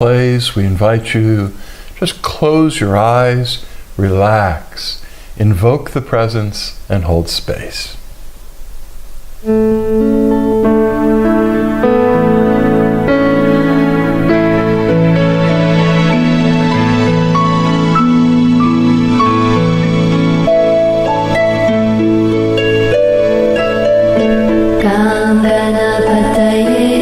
Plays, we invite you, just close your eyes, relax, invoke the presence, and hold space. Gam Ganapataye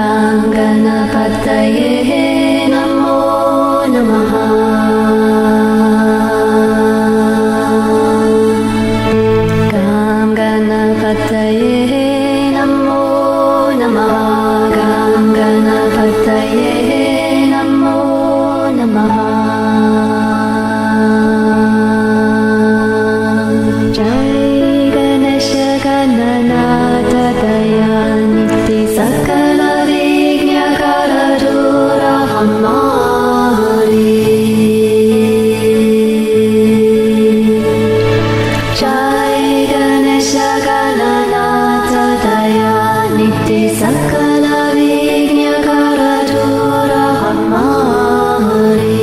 Gam Ganapataye Namo Namaha. Gam Ganapataye Namo Namaha. Gam Ganapataye Namo Namaha. Jai Ganesha Gananata Dayaniti Sakala Vignakara Dura Hamari. Jai Ganesha Gananata Dayaniti Sakala Vignakara Dura Hamari.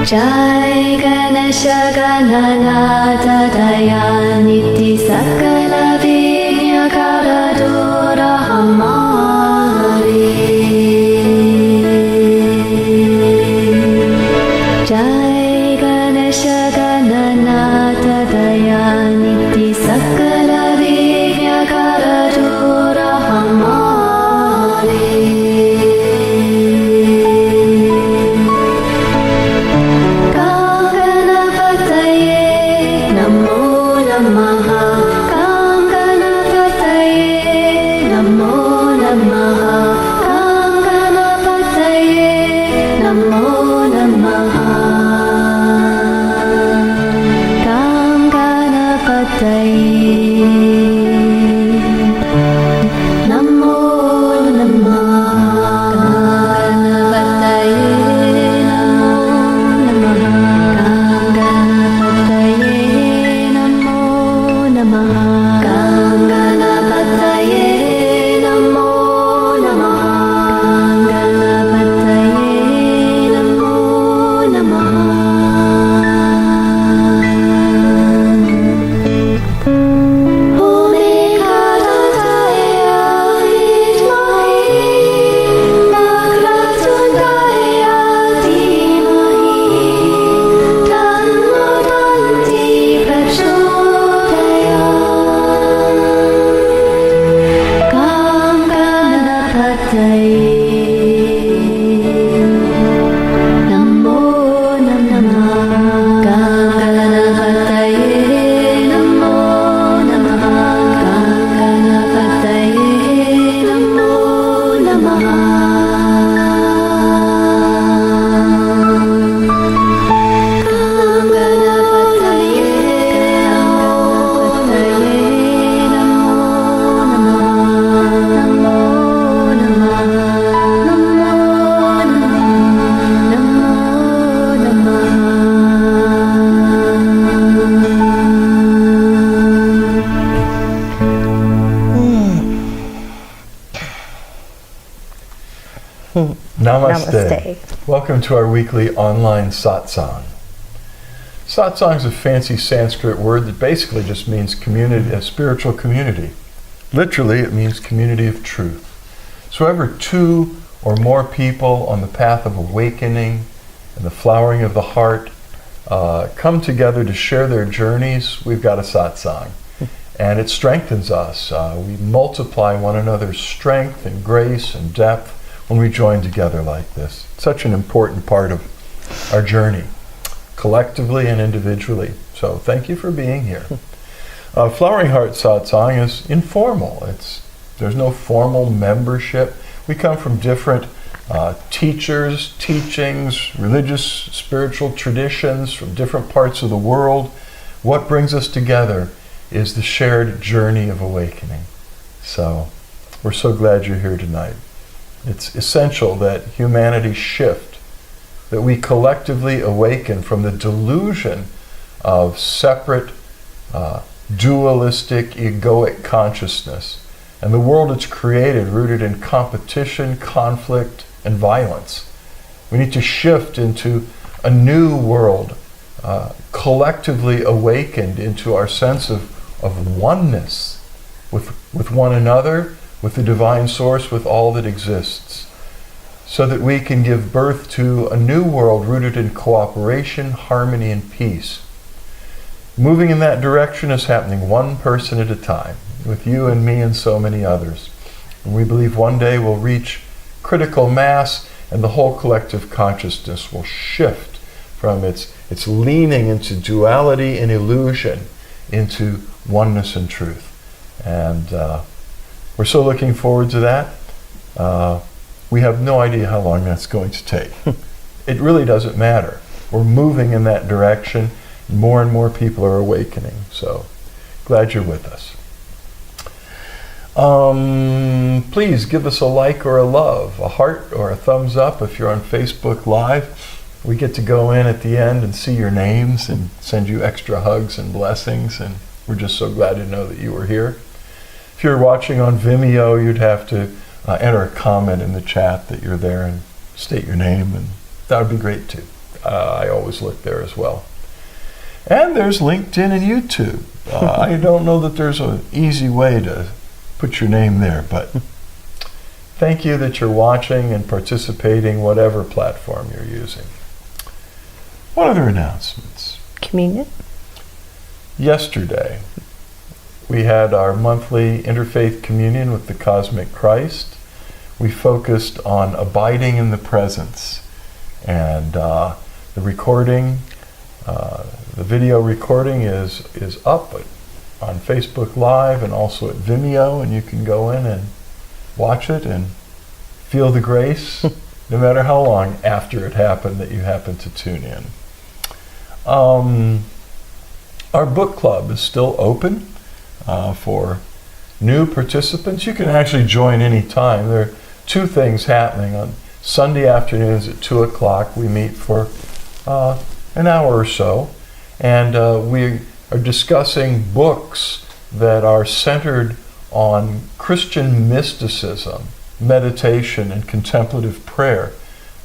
Jai Ganesha Gananata Dayaniti Sakala Vignakara Dura Hamari. Jai Ganesha Gananata Dayaniti Sakala Vignakara Dura Hamari. Namo Namaha. Namaste. Namaste. Welcome to our weekly online satsang. Satsang is a fancy Sanskrit word that basically just means community, a spiritual community. Literally, it means community of truth. So wherever two or more people on the path of awakening and the flowering of the heart come together to share their journeys, we've got a satsang. And it strengthens us. We multiply one another's strength and grace and depth when we join together like this. Such an important part of our journey, collectively and individually. So thank you for being here. Flowering Heart Satsang is informal. There's no formal membership. We come from different teachers, teachings, religious, spiritual traditions from different parts of the world. What brings us together is the shared journey of awakening. So we're so glad you're here tonight. It's essential that humanity shift, that we collectively awaken from the delusion of separate, dualistic, egoic consciousness and the world it's created rooted in competition, conflict, and violence. We need to shift into a new world, collectively awakened into our sense of oneness with one another, with the divine source, with all that exists, so that we can give birth to a new world rooted in cooperation, harmony, and peace. Moving in that direction is happening one person at a time, with you and me and so many others. And we believe one day we'll reach critical mass and the whole collective consciousness will shift from its leaning into duality and illusion into oneness and truth. And we're so looking forward to that. We have no idea how long that's going to take. It really doesn't matter. We're moving in that direction. More and more people are awakening. So glad you're with us. Please give us a like or a love, a heart or a thumbs up if you're on Facebook Live. We get to go in at the end and see your names and send you extra hugs and blessings, and we're just so glad to know that you were here. If you're watching on Vimeo, you'd have to enter a comment in the chat that you're there and state your name, and that would be great too. I always look there as well. And there's LinkedIn and YouTube. I don't know that there's an easy way to put your name there, but thank you that you're watching and participating, whatever platform you're using. What other announcements? Communion? Yesterday, we had our monthly interfaith communion with the Cosmic Christ. We focused on abiding in the presence. And the recording, the video recording is up on Facebook Live and also at Vimeo, and you can go in and watch it and feel the grace, no matter how long after it happened that you happen to tune in. Our book club is still open for new participants. You can actually join any time. There are two things happening. On Sunday afternoons at 2 o'clock, we meet for an hour or so, and we are discussing books that are centered on Christian mysticism, meditation, and contemplative prayer.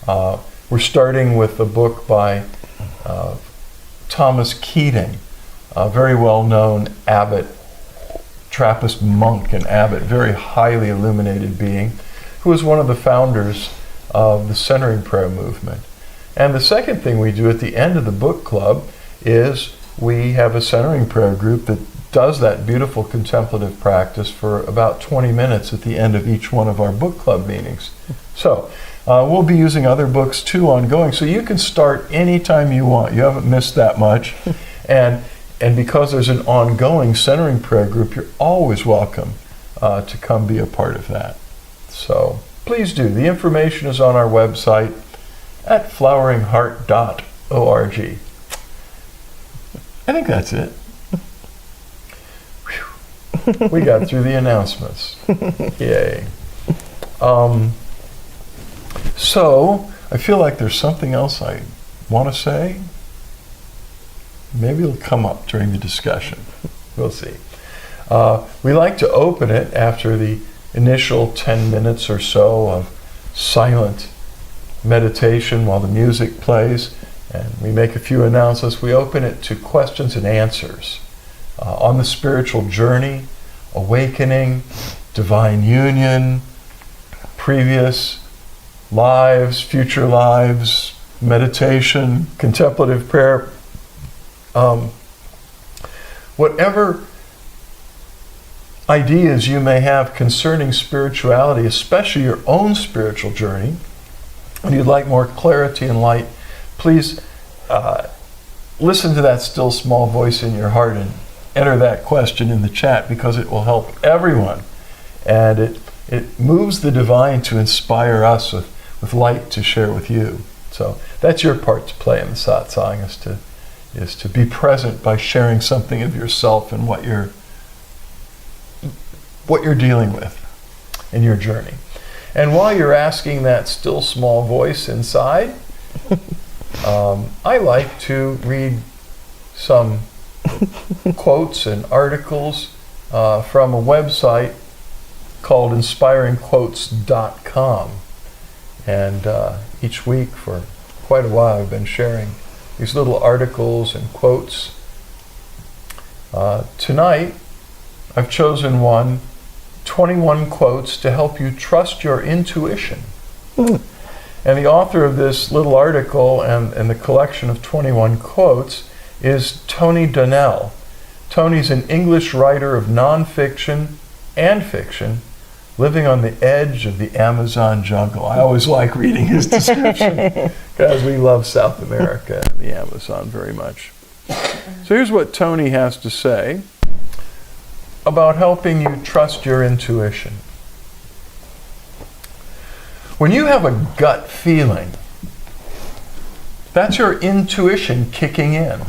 We're starting with a book by Thomas Keating, a very well-known abbot, Trappist monk and abbot, very highly illuminated being, who was one of the founders of the centering prayer movement. And the second thing we do at the end of the book club is we have a centering prayer group that does that beautiful contemplative practice for about 20 minutes at the end of each one of our book club meetings. So we'll be using other books too ongoing, so you can start anytime you want. You haven't missed that much. And because there's an ongoing centering prayer group, you're always welcome to come be a part of that. So please do. The information is on our website at floweringheart.org. I think that's it. Whew. We got through the announcements. Yay. So, I feel like there's something else I want to say. Maybe it'll come up during the discussion. We'll see. We like to open it after the initial 10 minutes or so of silent meditation while the music plays, and we make a few announcements. We open it to questions and answers on the spiritual journey, awakening, divine union, previous lives, future lives, meditation, contemplative prayer, whatever ideas you may have concerning spirituality, especially your own spiritual journey, and you'd like more clarity and light, please listen to that still small voice in your heart and enter that question in the chat, because it will help everyone. And it moves the divine to inspire us with light to share with you. So that's your part to play in the satsang, is to be present by sharing something of yourself and what you're dealing with in your journey. And while you're asking that still small voice inside, I like to read some quotes and articles from a website called inspiringquotes.com. And each week for quite a while I've been sharing these little articles and quotes. Tonight I've chosen 21 quotes to help you trust your intuition. And the author of this little article and the collection of 21 quotes is Tony Donnell. Tony's an English writer of nonfiction and fiction, living on the edge of the Amazon jungle. I always like reading his description because we love South America and the Amazon very much. So here's what Tony has to say about helping you trust your intuition. When you have a gut feeling, that's your intuition kicking in.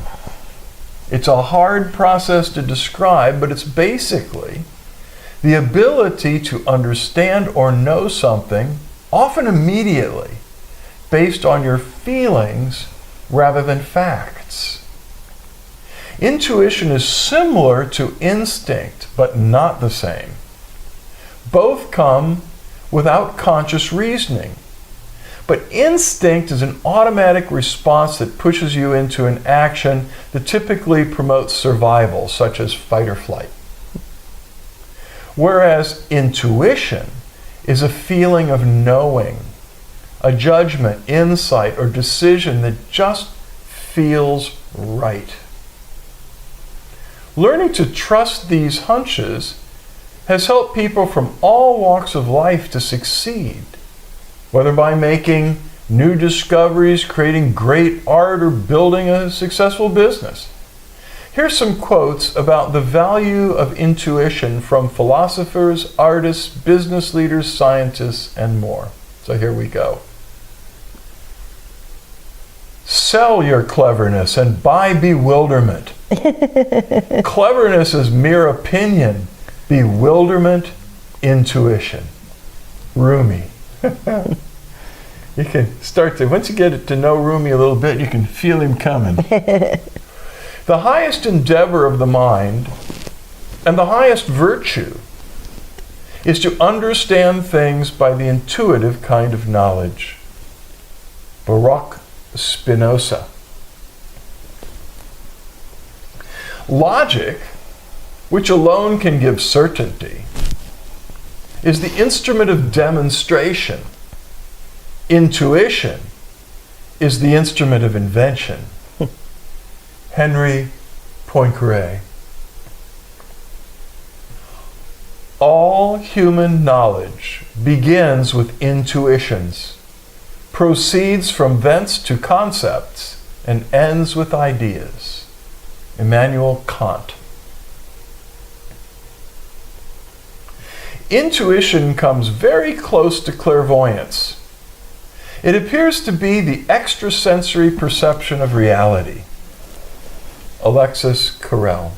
It's a hard process to describe, but it's basically the ability to understand or know something, often immediately, based on your feelings rather than facts. Intuition is similar to instinct, but not the same. Both come without conscious reasoning. But instinct is an automatic response that pushes you into an action that typically promotes survival, such as fight or flight. Whereas intuition is a feeling of knowing, a judgment, insight, or decision that just feels right. Learning to trust these hunches has helped people from all walks of life to succeed, whether by making new discoveries, creating great art, or building a successful business. Here's some quotes about the value of intuition from philosophers, artists, business leaders, scientists, and more. So here we go. Sell your cleverness and buy bewilderment. Cleverness is mere opinion. Bewilderment, intuition. Rumi. You can start to, once you get to know Rumi a little bit, you can feel him coming. The highest endeavor of the mind and the highest virtue is to understand things by the intuitive kind of knowledge. Baruch Spinoza. Logic, which alone can give certainty, is the instrument of demonstration. Intuition is the instrument of invention. Henry Poincaré. All human knowledge begins with intuitions, proceeds from thence to concepts, and ends with ideas. Immanuel Kant. Intuition comes very close to clairvoyance. It appears to be the extrasensory perception of reality. Alexis Carrel.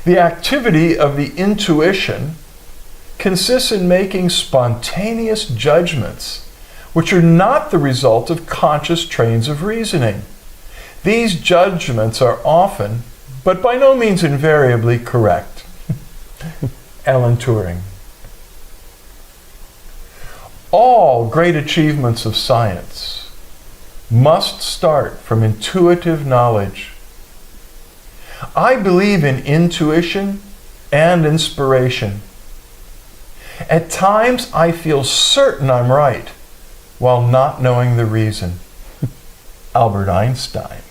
The activity of the intuition consists in making spontaneous judgments, which are not the result of conscious trains of reasoning. These judgments are often, but by no means invariably, correct. Alan Turing. All great achievements of science must start from intuitive knowledge. I believe in intuition and inspiration. At times I feel certain I'm right while not knowing the reason. Albert Einstein.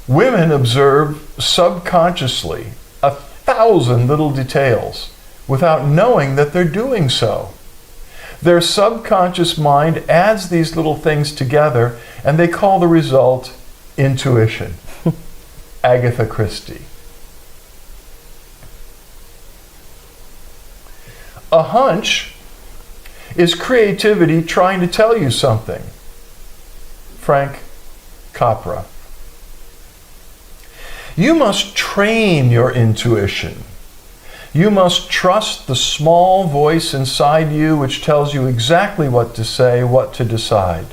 Women observe subconsciously 1,000 little details without knowing that they're doing so. Their subconscious mind adds these little things together and they call the result intuition. Agatha Christie. A hunch is creativity trying to tell you something. Frank Capra. You must train your intuition. You must trust the small voice inside you which tells you exactly what to say, what to decide.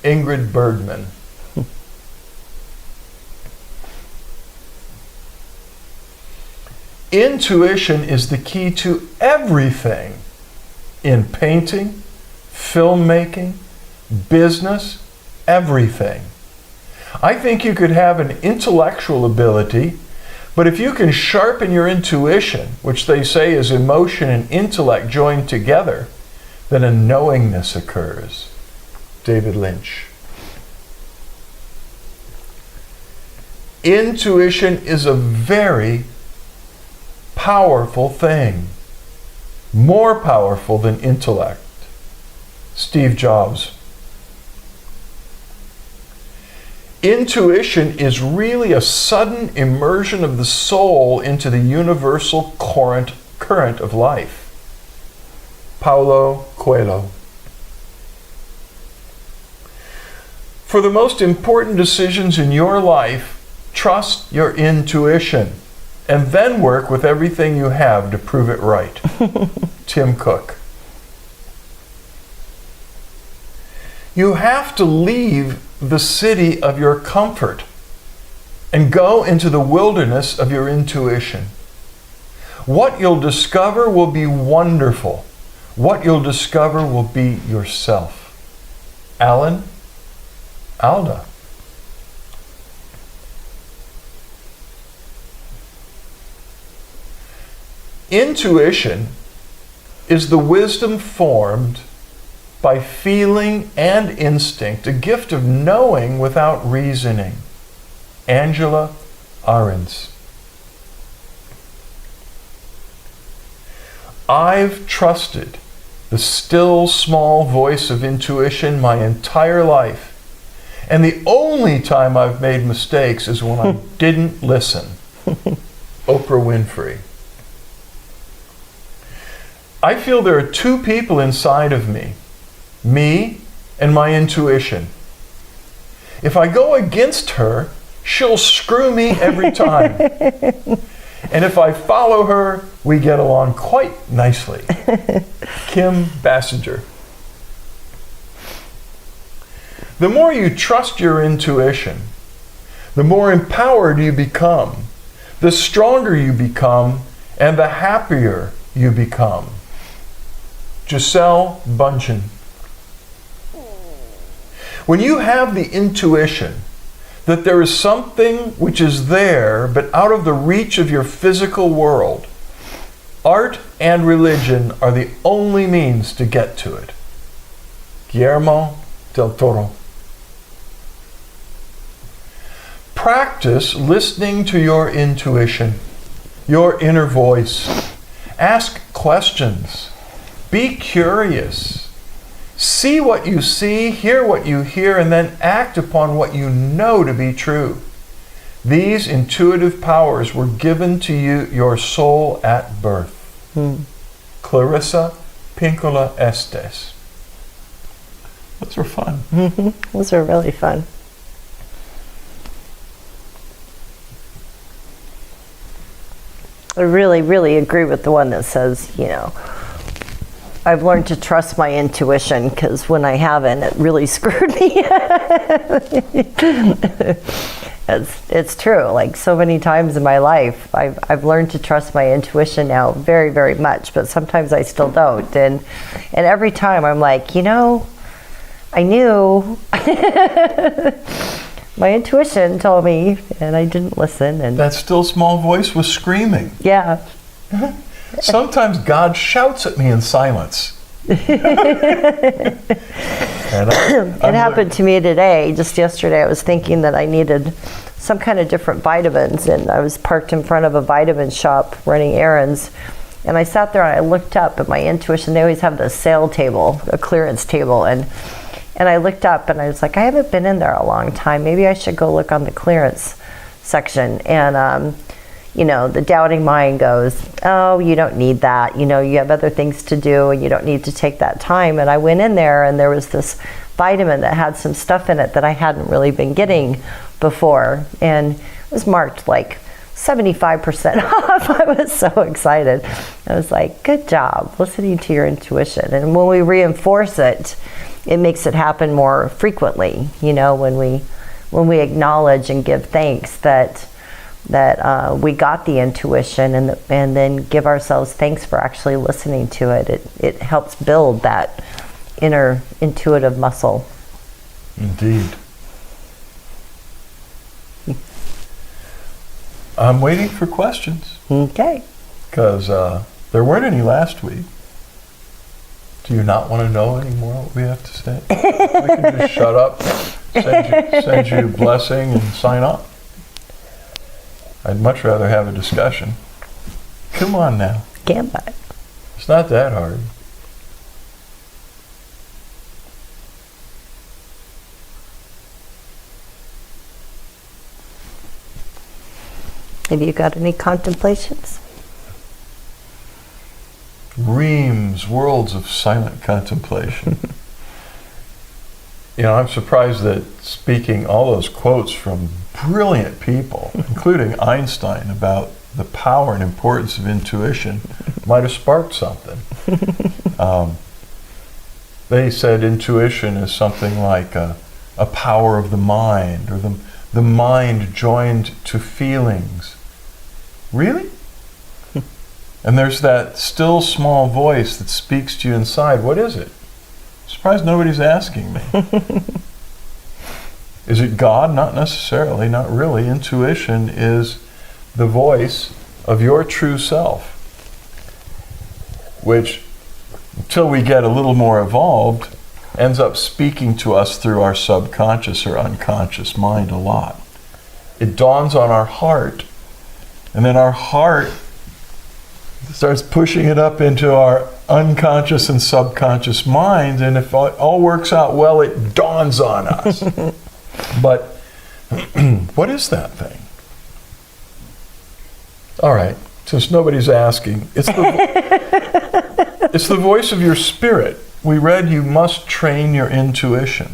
Ingrid Bergman. Intuition is the key to everything in painting, filmmaking, business, everything. I think you could have an intellectual ability, but if you can sharpen your intuition, which they say is emotion and intellect joined together, then a knowingness occurs. David Lynch. Intuition is a very powerful thing, more powerful than intellect. Steve Jobs. Intuition is really a sudden immersion of the soul into the universal current of life. Paulo Coelho. For the most important decisions in your life, trust your intuition and then work with everything you have to prove it right. Tim Cook. You have to leave the city of your comfort and go into the wilderness of your intuition. What you'll discover will be wonderful. What you'll discover will be yourself. Alan Alda. Intuition is the wisdom formed by feeling and instinct, a gift of knowing without reasoning. Angela Ahrens. I've trusted the still small voice of intuition my entire life, and the only time I've made mistakes is when I didn't listen. Oprah Winfrey. I feel there are two people inside of me and my intuition. If I go against her, she'll screw me every time. And if I follow her, we get along quite nicely. Kim Bassinger. The more you trust your intuition, the more empowered you become, the stronger you become, and the happier you become. Giselle Bundchen. When you have the intuition that there is something which is there but out of the reach of your physical world, art and religion are the only means to get to it. Guillermo del Toro. Practice listening to your intuition, your inner voice. Ask questions. Be curious. See what you see, hear what you hear, and then act upon what you know to be true. These intuitive powers were given to you, your soul, at birth. Clarissa Pinkola Estes. Those were fun. Those are really fun. I really, really agree with the one that says, I've learned to trust my intuition, because when I haven't, it really screwed me. It's true. Like so many times in my life, I've learned to trust my intuition now very, very much, but sometimes I still don't. And every time I'm like, I knew. My intuition told me, and I didn't listen. And that still small voice was screaming. yeah. Sometimes God shouts at me in silence. And it happened to me today. Just yesterday, I was thinking that I needed some kind of different vitamins, and I was parked in front of a vitamin shop running errands. And I sat there and I looked up at my intuition. They always have the sale table, a clearance table, and I looked up and I was like, I haven't been in there a long time. Maybe I should go look on the clearance section. And the doubting mind goes, oh, you don't need that. You have other things to do and you don't need to take that time. And I went in there and there was this vitamin that had some stuff in it that I hadn't really been getting before. And it was marked like 75% off. I was so excited. I was like, good job listening to your intuition. And when we reinforce it, it makes it happen more frequently. When we acknowledge and give thanks that we got the intuition, and then give ourselves thanks for actually listening to it. It helps build that inner intuitive muscle. Indeed. I'm waiting for questions. Okay. Because there weren't any last week. Do you not want to know anymore what we have to say? We can just shut up, send you a blessing, and sign off. I'd much rather have a discussion. Come on now. Can't buy. It's not that hard. Have you got any contemplations? Reams, worlds of silent contemplation. I'm surprised that speaking all those quotes from brilliant people, including Einstein, about the power and importance of intuition might have sparked something. They said intuition is something like a power of the mind, or the mind joined to feelings. Really? And there's that still small voice that speaks to you inside. What is it? Surprised nobody's asking me. Is it God? Not necessarily, not really. Intuition is the voice of your true self, which, until we get a little more evolved, ends up speaking to us through our subconscious or unconscious mind a lot. It dawns on our heart, and then our heart starts pushing it up into our unconscious and subconscious mind, and if it all works out well, it dawns on us. But what is that thing? All right, since nobody's asking, it's the voice of your spirit. We read you must train your intuition.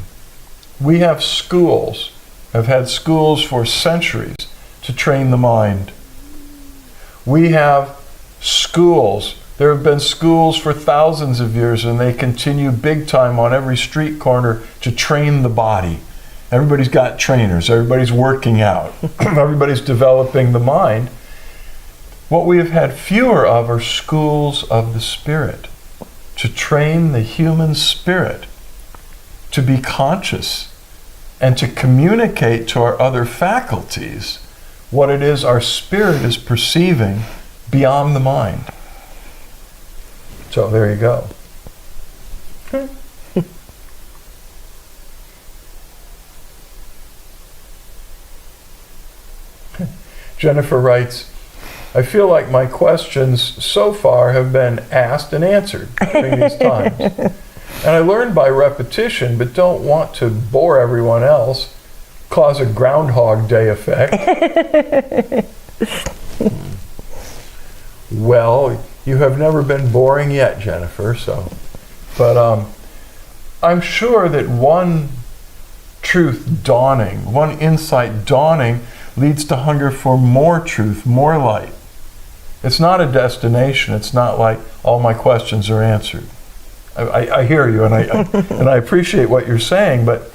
We have schools, have had schools for centuries to train the mind. We have schools. There have been schools for thousands of years, and they continue big time on every street corner to train the body. Everybody's got trainers. Everybody's working out. Everybody's developing the mind. What we have had fewer of are schools of the spirit, to train the human spirit to be conscious and to communicate to our other faculties what it is our spirit is perceiving beyond the mind. So there you go. Jennifer writes, I feel like my questions so far have been asked and answered during these times. And I learned by repetition, but don't want to bore everyone else, cause a Groundhog Day effect. Well, you have never been boring yet, Jennifer, so. But I'm sure that one truth dawning, one insight dawning, leads to hunger for more truth, more light. It's not a destination. It's not like all my questions are answered. I hear you, and I appreciate what you're saying, but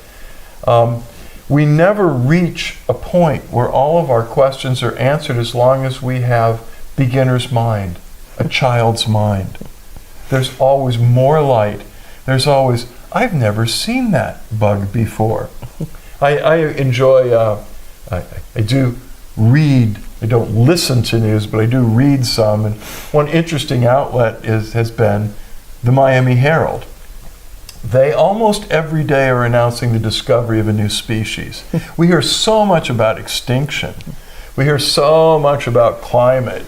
we never reach a point where all of our questions are answered as long as we have beginner's mind, a child's mind. There's always more light. There's always, I've never seen that bug before. I enjoy, I do read, I don't listen to news, but I do read some. And one interesting outlet has been the Miami Herald. They almost every day are announcing the discovery of a new species. We hear so much about extinction. We hear so much about climate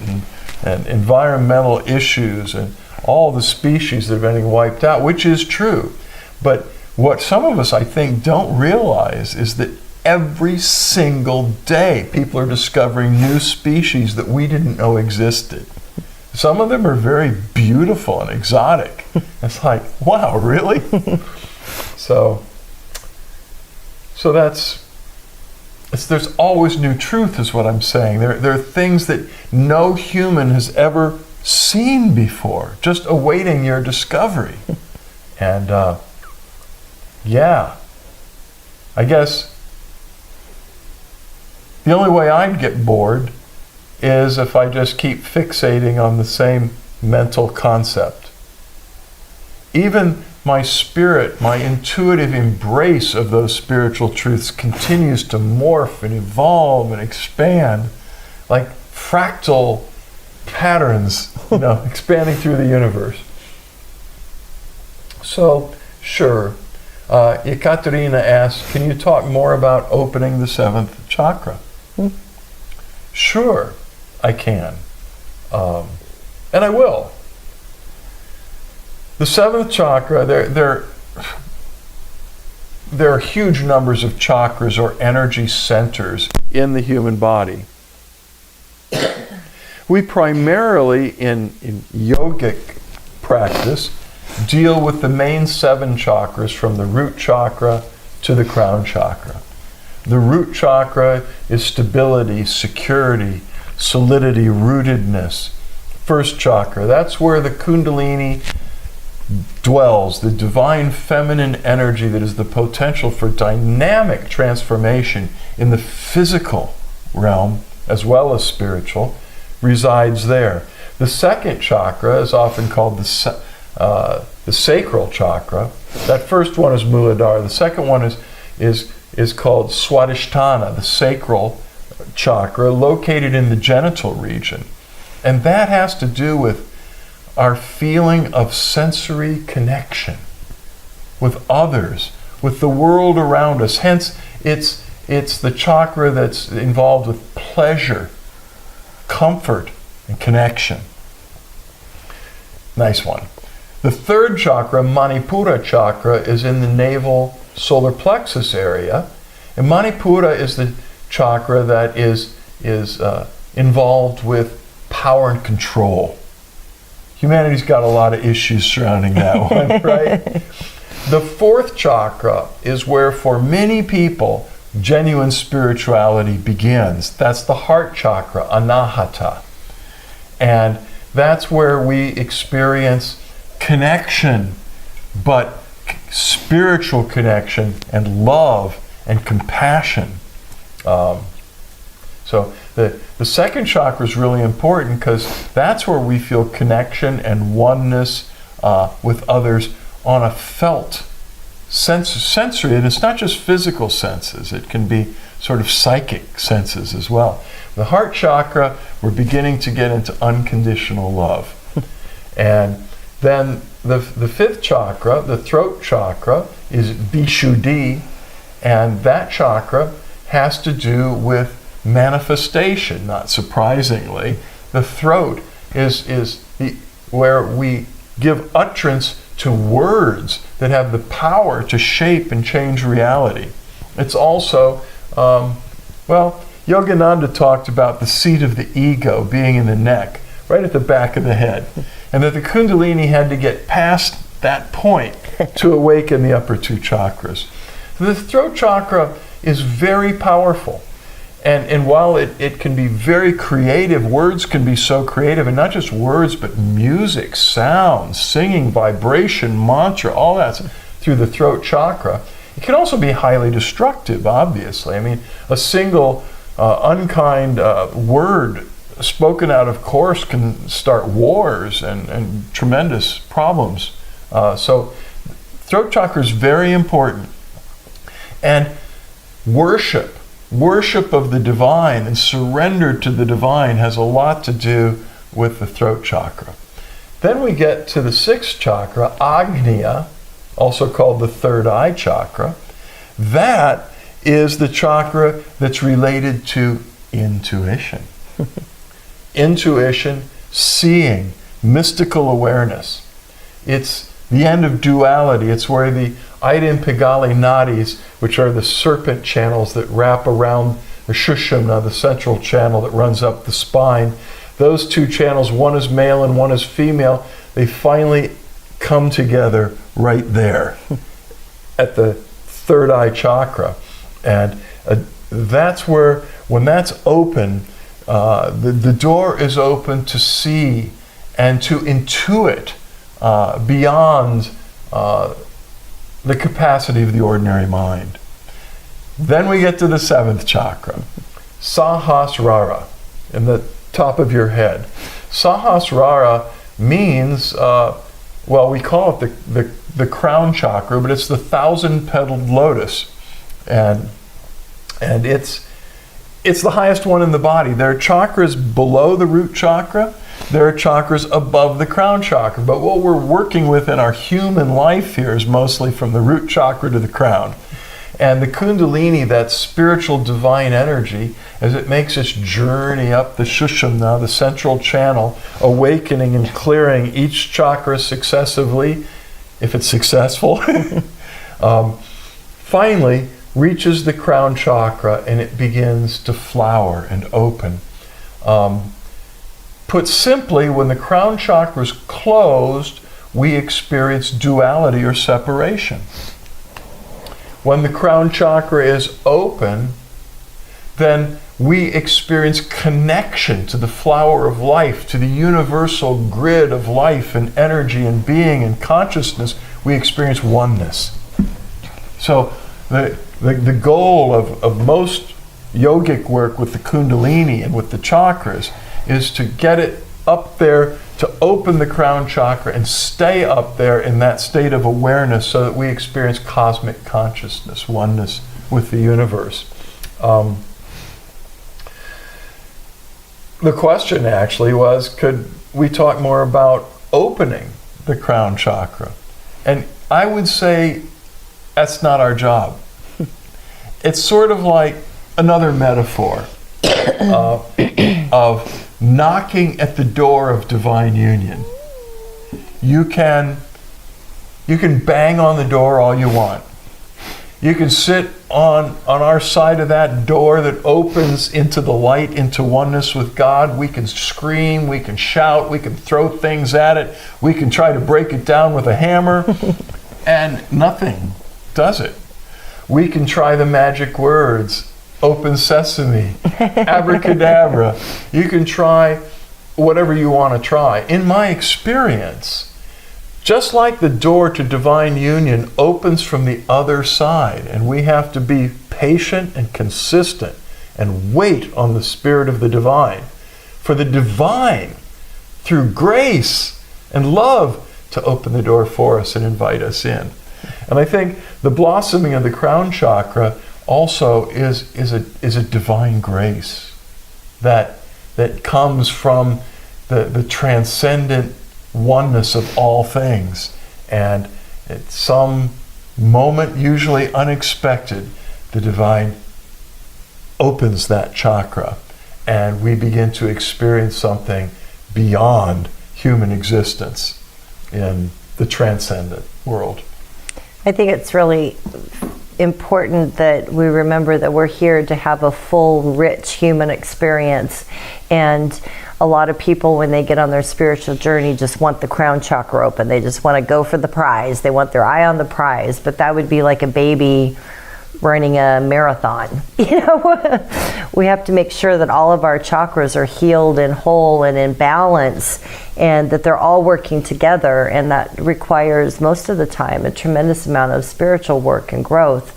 and environmental issues and all the species that are being wiped out, which is true. But what some of us, I think, don't realize is that every single day people are discovering new species that we didn't know existed. Some of them are very beautiful and exotic. It's like, wow, really? So there's always new truth is what I'm saying. There are things that no human has ever seen before, just awaiting your discovery. And yeah, I guess the only way I'd get bored is if I just keep fixating on the same mental concept. Even my spirit, my intuitive embrace of those spiritual truths continues to morph and evolve and expand like fractal patterns, expanding through the universe. So, sure. Ekaterina asks, can you talk more about opening the seventh chakra? Sure, I can. And I will. The seventh chakra, there are huge numbers of chakras or energy centers in the human body. We primarily, in yogic practice, deal with the main 7 chakras from the root chakra to the crown chakra. The root chakra is stability, security, solidity, rootedness. First chakra, that's where the Kundalini dwells, the divine feminine energy that is the potential for dynamic transformation in the physical realm as well as spiritual, resides there. The second chakra is often called the sacral chakra. That first one is Muladhara. The second one is called Swadhisthana, the sacral chakra, located in the genital region. And that has to do with our feeling of sensory connection with others, with the world around us. Hence, it's the chakra that's involved with pleasure, comfort, and connection. Nice one. The third chakra, Manipura chakra, is in the navel solar plexus area. And Manipura is the chakra that is involved with power and control. Humanity's got a lot of issues surrounding that one, right? The fourth chakra is where, for many people, genuine spirituality begins. That's the heart chakra, Anahata. And that's where we experience connection, but spiritual connection and love and compassion. So the second chakra is really important because that's where we feel connection and oneness with others on a felt sensory, and it's not just physical senses, it can be sort of psychic senses as well. The heart chakra, we're beginning to get into unconditional love. And then the fifth chakra, the throat chakra, is Vishuddhi, and that chakra has to do with manifestation, not surprisingly. The throat is where we give utterance to words that have the power to shape and change reality. It's also, Yogananda talked about the seat of the ego being in the neck, right at the back of the head, and that the Kundalini had to get past that point to awaken the upper 2 chakras. So the throat chakra is very powerful. And while it can be very creative, words can be so creative, and not just words, but music, sound, singing, vibration, mantra, all that's through the throat chakra. It can also be highly destructive, obviously. I mean, a single unkind word spoken out of course can start wars and tremendous problems. So throat chakra is very important. And worship of the divine and surrender to the divine has a lot to do with the throat chakra. Then we get to the sixth chakra, Agnya, also called the third eye chakra. That is the chakra that's related to intuition. Intuition, seeing, mystical awareness. It's the end of duality. It's where the Ida and Pigali nadis, which are the serpent channels that wrap around the Shushumna, the central channel that runs up the spine. Those two channels, one is male and one is female, they finally come together right there at the third eye chakra. And that's where, when that's open, the door is open to see and to intuit beyond the capacity of the ordinary mind. Then we get to the seventh chakra, Sahasrara, in the top of your head. Sahasrara means, well, we call it the crown chakra, but it's the 1,000-petaled lotus. And it's the highest one in the body. There are chakras below the root chakra. There are chakras above the crown chakra. But what we're working with in our human life here is mostly from the root chakra to the crown. And the Kundalini, that spiritual divine energy, as it makes its journey up the Shushumna, the central channel, awakening and clearing each chakra successively, if it's successful, finally reaches the crown chakra and it begins to flower and open. Put simply, when the crown chakra is closed, we experience duality or separation. When the crown chakra is open, then we experience connection to the flower of life, to the universal grid of life and energy and being and consciousness. We experience oneness. So the goal of most yogic work with the Kundalini and with the chakras is to get it up there, to open the crown chakra and stay up there in that state of awareness so that we experience cosmic consciousness, oneness with the universe. The question actually was, could we talk more about opening the crown chakra? And I would say that's not our job. It's sort of like another metaphor of knocking at the door of divine union. You can bang on the door all you want. You can sit on our side of that door that opens into the light, into oneness with God. We can scream, we can shout, we can throw things at it, we can try to break it down with a hammer, and nothing does it. We can try the magic words, open sesame, abracadabra. You can try whatever you want to try. In my experience, just like the door to divine union opens from the other side, and we have to be patient and consistent and wait on the Spirit of the divine, for the divine, through grace and love, to open the door for us and invite us in. And I think the blossoming of the crown chakra also is a divine grace that comes from the transcendent oneness of all things. And at some moment, usually unexpected, the divine opens that chakra and we begin to experience something beyond human existence in the transcendent world. I think it's really important that we remember that we're here to have a full, rich human experience. And a lot of people, when they get on their spiritual journey, just want the crown chakra open. They just want to go for the prize. They want their eye on the prize. But that would be like a baby running a marathon. We have to make sure that all of our chakras are healed and whole and in balance, and that they're all working together, and that requires most of the time a tremendous amount of spiritual work and growth.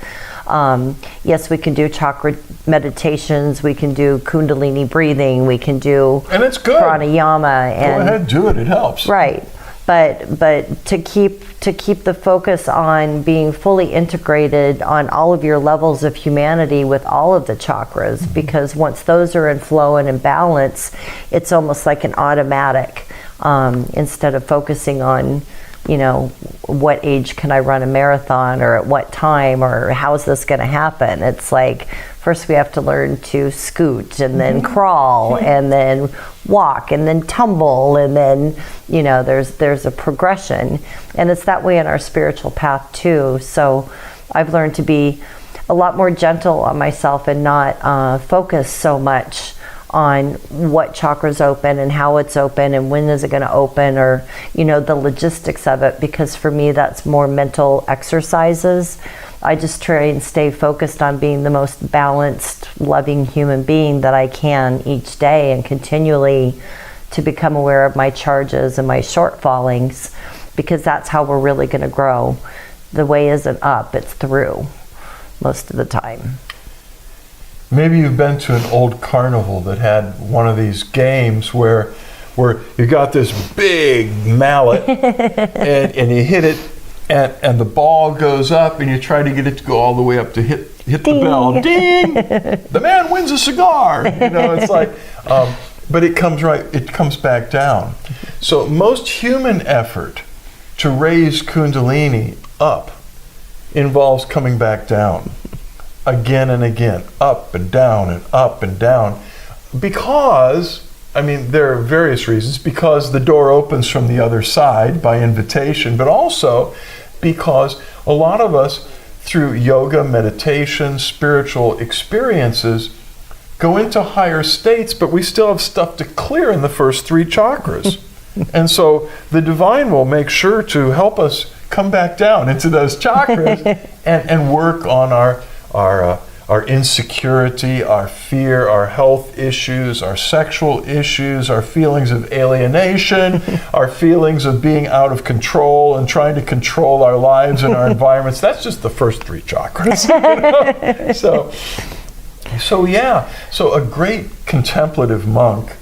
Yes, we can do chakra meditations, we can do kundalini breathing, we can do and it's good. pranayama. Go ahead, do it. It helps. Right. But to keep the focus on being fully integrated on all of your levels of humanity with all of the chakras, because once those are in flow and in balance, it's almost like an automatic, instead of focusing on, what age can I run a marathon, or at what time, or how's this going to happen? It's like, first we have to learn to scoot, and then crawl, and then walk, and then tumble, and then, there's a progression. And it's that way in our spiritual path too. So I've learned to be a lot more gentle on myself and not focus so much on what chakra's open and how it's open and when is it going to open, or the logistics of it, because for me that's more mental exercises. I just try and stay focused on being the most balanced, loving human being that I can each day, and continually to become aware of my charges and my shortfallings, because that's how we're really going to grow. The way isn't up, it's through most of the time. Maybe you've been to an old carnival that had one of these games where you got this big mallet and you hit it, and the ball goes up, and you try to get it to go all the way up to hit the bell. Ding! The man wins a cigar. It's like, but it comes back down. So most human effort to raise Kundalini up involves coming back down. Again and again, up and down and up and down, because, there are various reasons, because the door opens from the other side by invitation, but also because a lot of us, through yoga, meditation, spiritual experiences, go into higher states, but we still have stuff to clear in the first 3 chakras. And so the divine will make sure to help us come back down into those chakras and work on our insecurity, our fear, our health issues, our sexual issues, our feelings of alienation, our feelings of being out of control and trying to control our lives and our environments. That's just the first 3 chakras. So a great contemplative monk,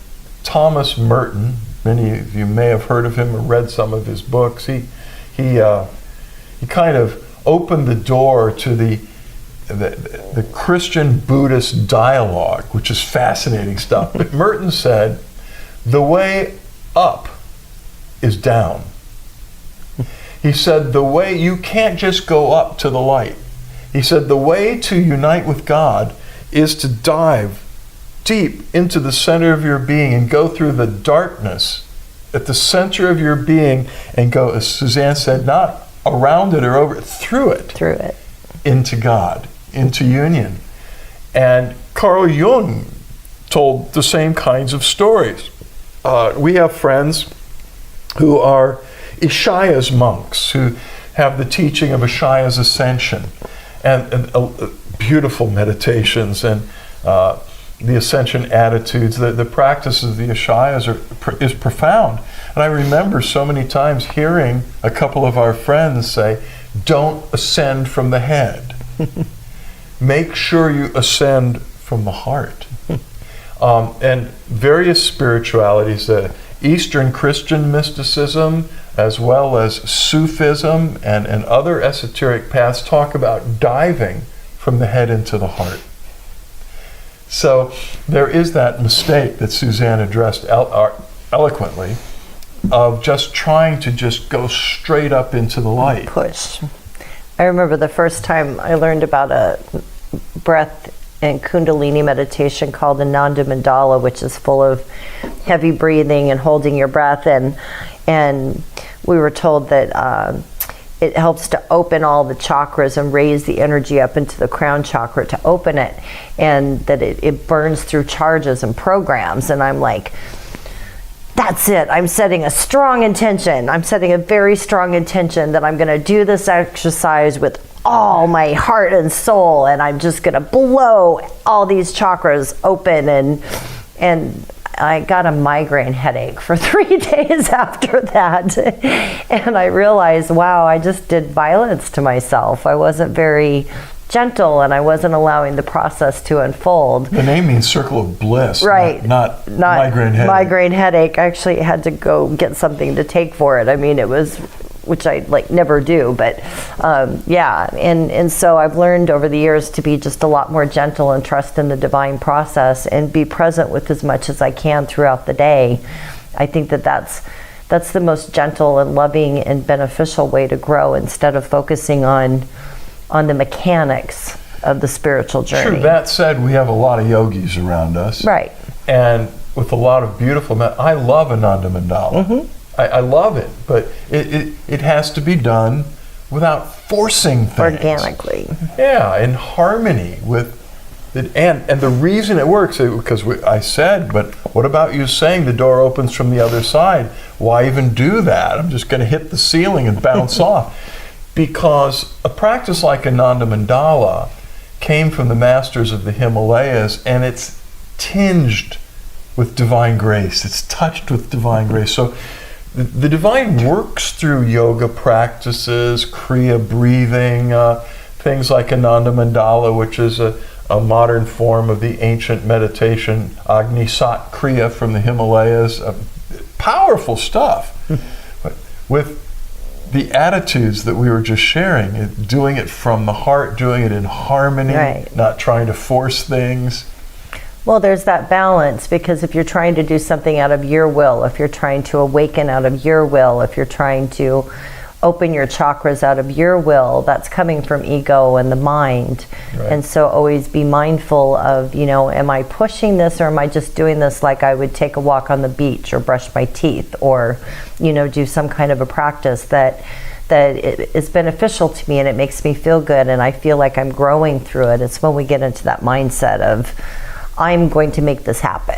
Thomas Merton, many of you may have heard of him or read some of his books. He kind of opened the door to the Christian Buddhist dialogue, which is fascinating stuff. But Merton said, the way up is down. He said, you can't just go up to the light. He said, the way to unite with God is to dive deep into the center of your being and go through the darkness at the center of your being and go, as Suzanne said, not around it or over it, through it. Into God, into union. And Carl Jung told the same kinds of stories. We have friends who are Ishaya's monks, who have the teaching of Ishaya's ascension, and beautiful meditations and the ascension attitudes. The practice of the Ishayas is profound. And I remember so many times hearing a couple of our friends say, don't ascend from the head. Make sure you ascend from the heart. And various spiritualities, Eastern Christian mysticism, as well as Sufism and other esoteric paths, talk about diving from the head into the heart. So there is that mistake that Suzanne addressed eloquently of just trying to just go straight up into the light. Push. I remember the first time I learned about a breath and Kundalini meditation called Ananda Mandala, which is full of heavy breathing and holding your breath, and we were told that it helps to open all the chakras and raise the energy up into the crown chakra to open it, and that it burns through charges and programs. And I'm like, that's it. I'm setting a strong intention. I'm setting a very strong intention that I'm going to do this exercise with all my heart and soul, and I'm just going to blow all these chakras open. And I got a migraine headache for 3 days after that. And I realized, wow, I just did violence to myself. I wasn't very gentle, and I wasn't allowing the process to unfold. The name means circle of bliss, right? Not migraine headache. Migraine headache. I actually had to go get something to take for it. I mean, it was, which I never do, but yeah. And so I've learned over the years to be just a lot more gentle and trust in the divine process and be present with as much as I can throughout the day. I think that's the most gentle and loving and beneficial way to grow, instead of focusing on the mechanics of the spiritual journey. True. That said, we have a lot of yogis around us. Right. And with a lot of beautiful I love Ananda Mandala. Mm-hmm. I love it, but it has to be done without forcing things. Organically. Yeah, in harmony with it. And the reason it works is because I said, but what about you saying the door opens from the other side? Why even do that? I'm just going to hit the ceiling and bounce off. Because a practice like Ananda Mandala came from the masters of the Himalayas, and it's tinged with divine grace. It's touched with divine grace. So the divine works through yoga practices, Kriya breathing, things like Ananda Mandala, which is a modern form of the ancient meditation, Agni Sat Kriya from the Himalayas. Powerful stuff. But with the attitudes that we were just sharing, doing it from the heart, doing it in harmony, right. Not trying to force things. Well, there's that balance, because if you're trying to do something out of your will, if you're trying to awaken out of your will, if you're trying to open your chakras out of your will, that's coming from ego and the mind. Right. And so always be mindful of, am I pushing this, or am I just doing this like I would take a walk on the beach or brush my teeth, or, do some kind of a practice that is beneficial to me and it makes me feel good and I feel like I'm growing through it. It's when we get into that mindset of, I'm going to make this happen.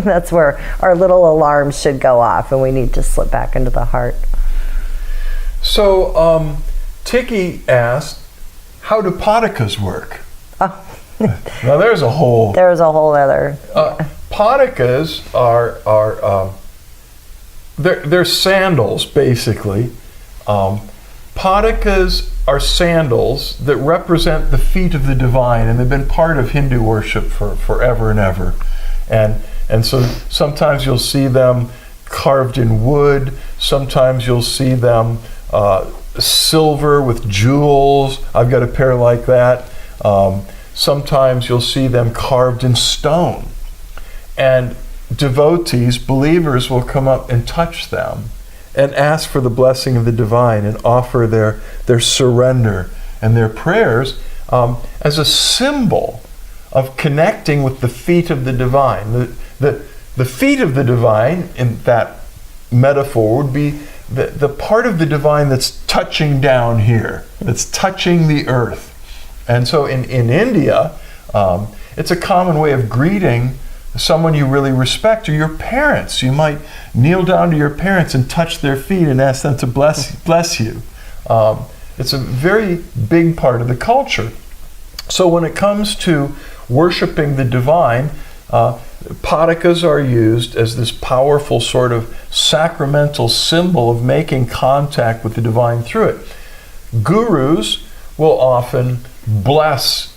That's where our little alarms should go off, and we need to slip back into the heart. So, Tiki asked, how do padakas work? Oh. Now there's a whole other. Padakas are they're sandals, basically. Padakas are sandals that represent the feet of the divine, and they've been part of Hindu worship for forever and ever. And so sometimes you'll see them carved in wood, sometimes you'll see them silver with jewels. I've got a pair like that. Sometimes you'll see them carved in stone. And devotees, believers, will come up and touch them and ask for the blessing of the divine and offer their surrender and their prayers as a symbol of connecting with the feet of the divine. The feet of the divine, in that metaphor, would be the part of the divine that's touching down here, that's touching the earth. And so in India, it's a common way of greeting someone you really respect, or your parents. You might kneel down to your parents and touch their feet and ask them to bless you. It's a very big part of the culture. So when it comes to worshiping the divine, padakas are used as this powerful sort of sacramental symbol of making contact with the divine through it. Gurus will often bless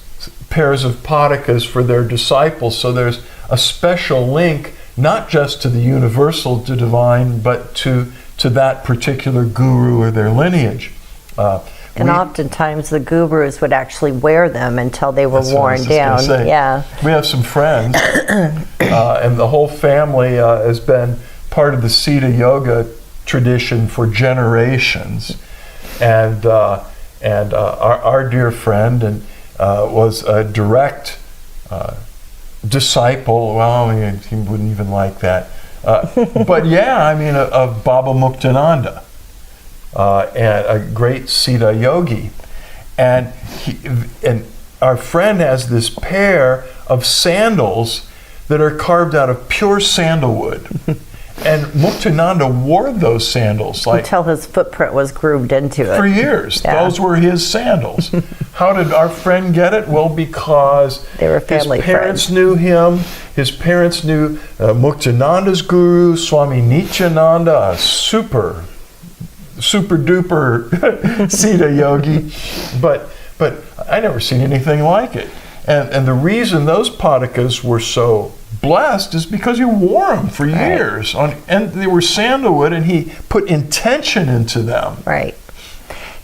pairs of padakas for their disciples, so there's a special link, not just to the universal, to divine, but to that particular guru or their lineage. And oftentimes the gurus would actually wear them until they were worn down. Yeah. We have some friends, and the whole family has been part of the Siddha Yoga tradition for generations. And our dear friend was a direct disciple. Well, he wouldn't even like that. But yeah, of Baba Muktananda. And a great Siddha yogi. And our friend has this pair of sandals that are carved out of pure sandalwood. And Muktananda wore those sandals like Until his footprint was grooved into it. for years. Yeah. Those were his sandals. How did our friend get it? Well, because They were family his parents friends. knew him. His parents knew Muktananda's guru, Swami Nityananda, a super duper Siddha yogi. But I never seen anything like it. And the reason those patakas were so blessed is because he wore them for years. And they were sandalwood, and he put intention into them. Right.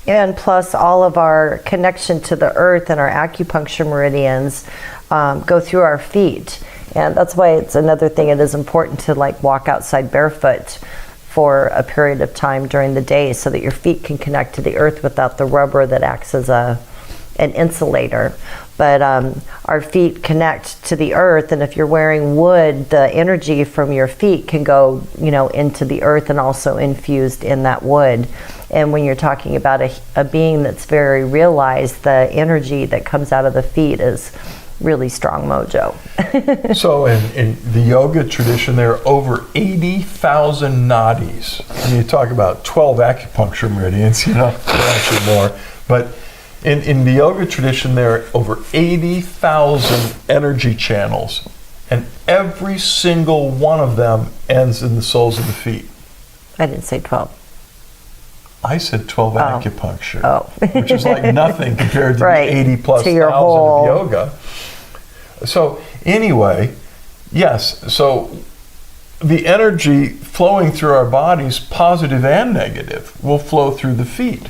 And plus, all of our connection to the earth and our acupuncture meridians go through our feet. And that's why it's another thing, it is important to like walk outside barefoot for a period of time during the day so that your feet can connect to the earth without the rubber that acts as an insulator. But our feet connect to the earth, and if you're wearing wood, the energy from your feet can go, into the earth and also infused in that wood. And when you're talking about a being that's very realized, the energy that comes out of the feet is really strong mojo. So in the yoga tradition, there are over 80,000 nadis. And you talk about 12 acupuncture meridians, there are actually more. But in the yoga tradition, there are over 80,000 energy channels. And every single one of them ends in the soles of the feet. I didn't say 12. I said 12 acupuncture, Oh. which is like nothing compared to Right. the 80 plus To your thousand whole- of yoga. So anyway, yes, so the energy flowing through our bodies, positive and negative, will flow through the feet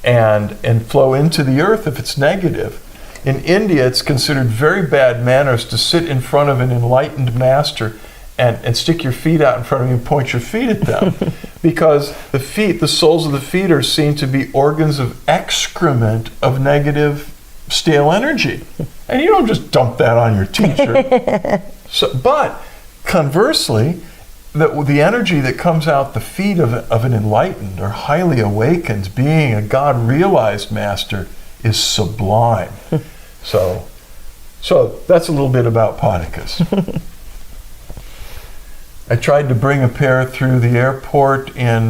and flow into the earth if it's negative. In India, it's considered very bad manners to sit in front of an enlightened master and stick your feet out in front of him and point your feet at them. Because the soles of the feet are seen to be organs of excrement of negative stale energy. And you don't just dump that on your teacher. But conversely, the energy that comes out the feet of an enlightened or highly awakened being, a God-realized master, is sublime. So that's a little bit about patakas. I tried to bring a pair through the airport in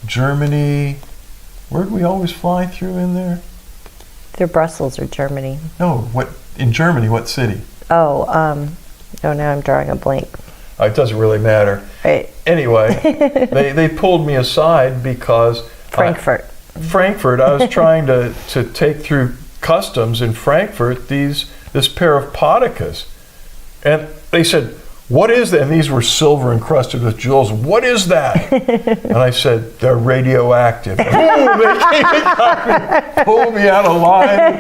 Germany. Where do we always fly through in there? They're Brussels or Germany. No, in Germany, what city? Oh, now I'm drawing a blank. It doesn't really matter. Right. Anyway, they pulled me aside because Frankfurt. I was trying to take through customs in Frankfurt this pair of patakas, and they said, "What is that?" And these were silver encrusted with jewels. "What is that?" And I said, "They're radioactive." Boom! They came and pulled me out of line,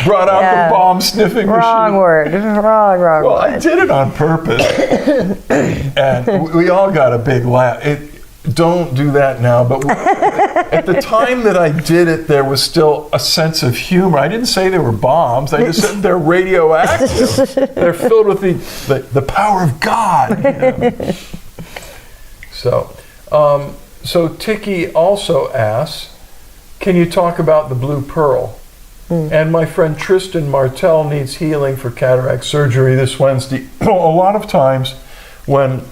brought out the bomb sniffing machine. Wrong word. Wrong Well, word. I did it on purpose, and we all got a big laugh. Don't do that now, but at the time that I did it, there was still a sense of humor. I didn't say they were bombs. I just said they're radioactive. They're filled with the power of God. So Tiki also asks, can you talk about the blue pearl? And my friend Tristan Martel needs healing for cataract surgery this Wednesday. A lot of times when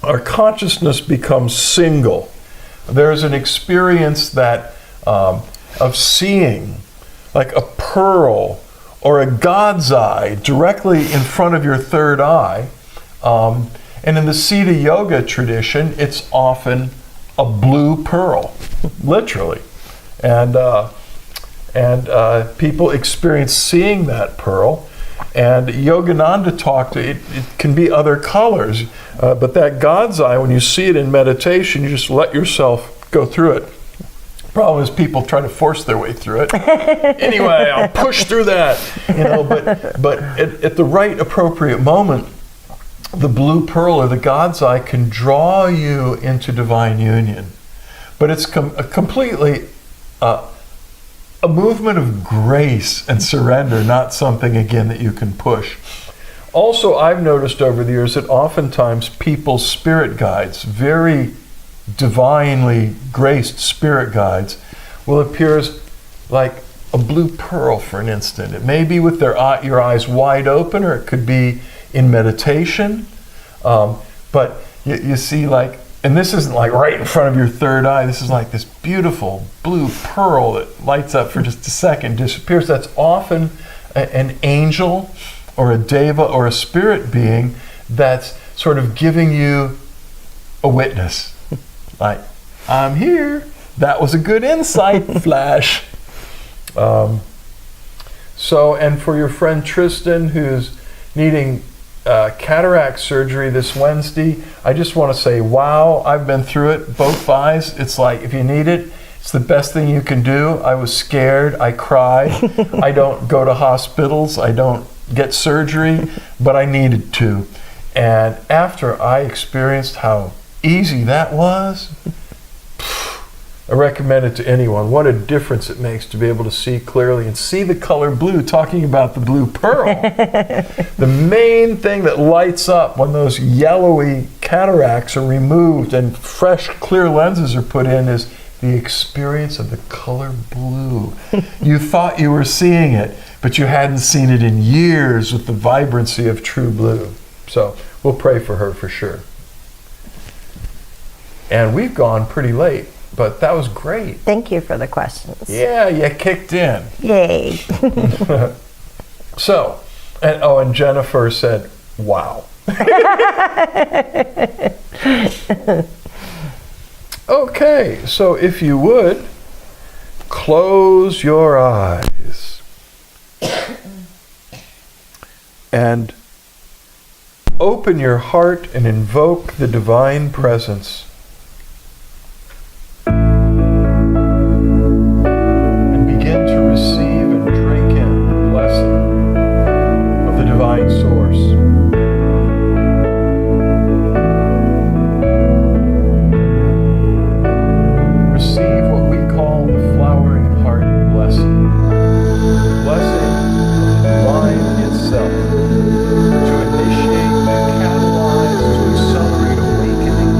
our consciousness becomes single, there's an experience that of seeing like a pearl or a God's eye directly in front of your third eye. And in the Siddha Yoga tradition, it's often a blue pearl, literally. And people experience seeing that pearl. And Yogananda talked, it can be other colors, but that God's eye, when you see it in meditation, you just let yourself go through it. Problem is people try to force their way through it. Anyway, I'll push through that, but at the right appropriate moment, the blue pearl or the God's eye can draw you into divine union. But it's completely a movement of grace and surrender, not something, again, that you can push. Also, I've noticed over the years that oftentimes people's spirit guides, very divinely graced spirit guides, will appear as like a blue pearl for an instant. It may be with your eyes wide open, or it could be in meditation. But you see, like, and this isn't like right in front of your third eye. This is like this beautiful blue pearl that lights up for just a second, disappears. That's often an angel or a deva or a spirit being that's sort of giving you a witness. Like, I'm here. That was a good insight flash. So, and for your friend Tristan, who's needing cataract surgery this Wednesday, I just want to say, wow, I've been through it, both eyes. It's like, if you need it, it's the best thing you can do. I was scared, I cried. I don't go to hospitals, I don't get surgery, but I needed to. And after I experienced how easy that was, I recommend it to anyone. What a difference it makes to be able to see clearly and see the color blue, talking about the blue pearl. The main thing that lights up when those yellowy cataracts are removed and fresh, clear lenses are put in is the experience of the color blue. You thought you were seeing it, but you hadn't seen it in years with the vibrancy of true blue. So we'll pray for her for sure. And we've gone pretty late. But that was great. Thank you for the questions. Yeah, you kicked in. Yay. So, and Jennifer said, wow. Okay, so if you would, close your eyes and open your heart and invoke the divine presence. Receive and drink in the blessing of the divine source. Receive what we call the flowering heart blessing. The blessing of the divine itself to initiate, to catalyze, to accelerate awakening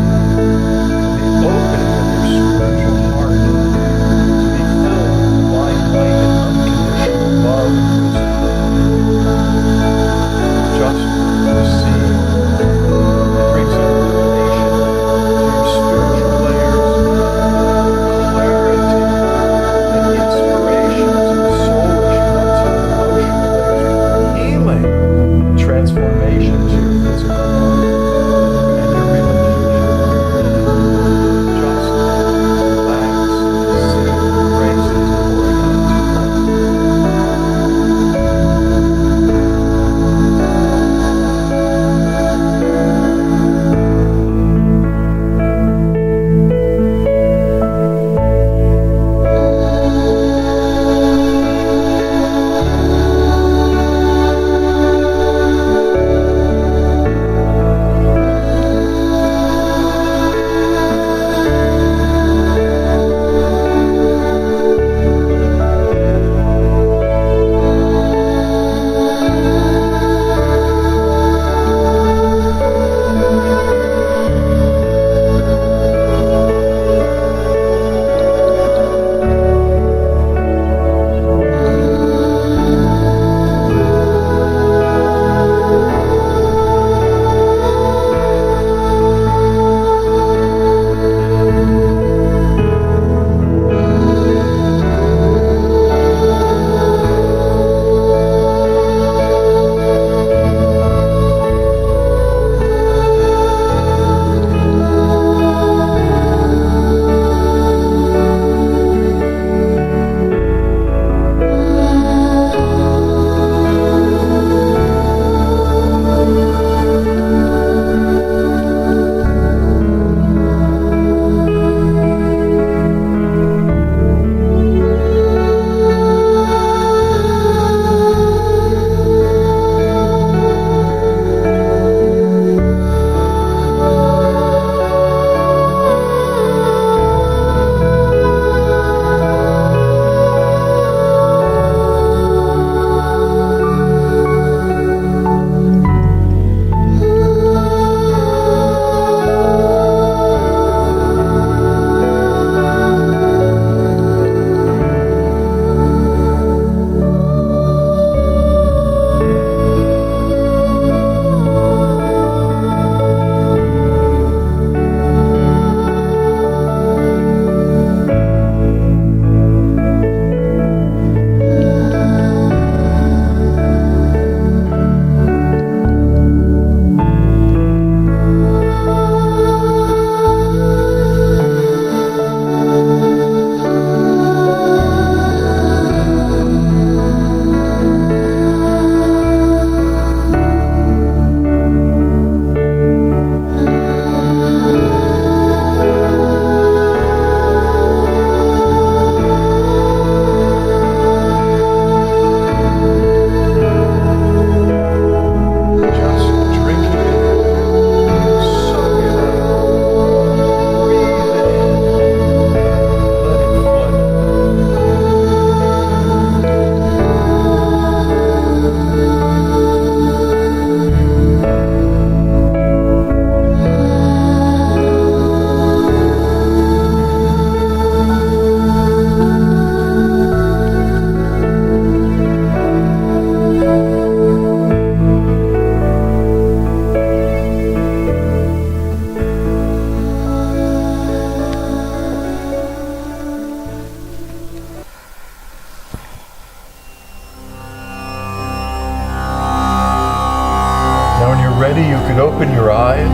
could open your eyes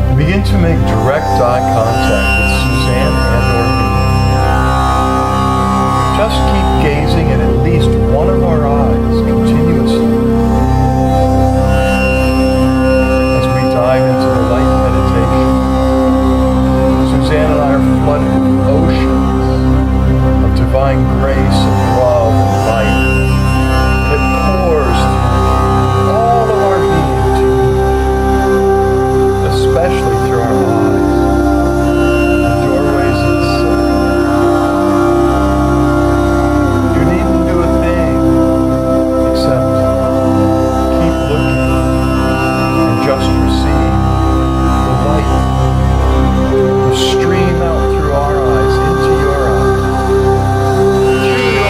and begin to make direct eye contact with Suzanne and or me. Just keep gazing at least one of our eyes continuously as we dive into the light meditation. Suzanne and I are flooded with oceans of divine grace and love and light that pours through all of our being, especially through our eyes, the doorways of the soul. You needn't do a thing except keep looking and just receive the light will stream out through our eyes into your eyes, through your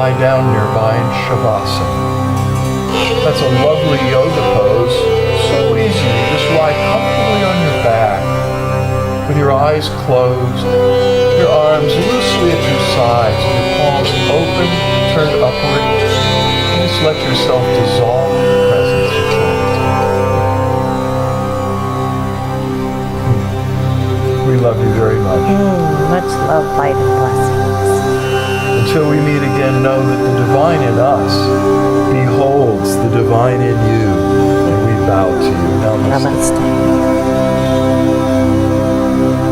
lie down nearby in Shavasana. That's a lovely yoga pose. So easy. You just lie comfortably on your back with your eyes closed, your arms loosely at your sides, and your palms open, turned upward. And just let yourself dissolve in the presence of God. We love you very much. Much love, light, and blessings. Until we meet again, know that the divine in us beholds the divine in you. And we bow to you. Namaste. Namaste.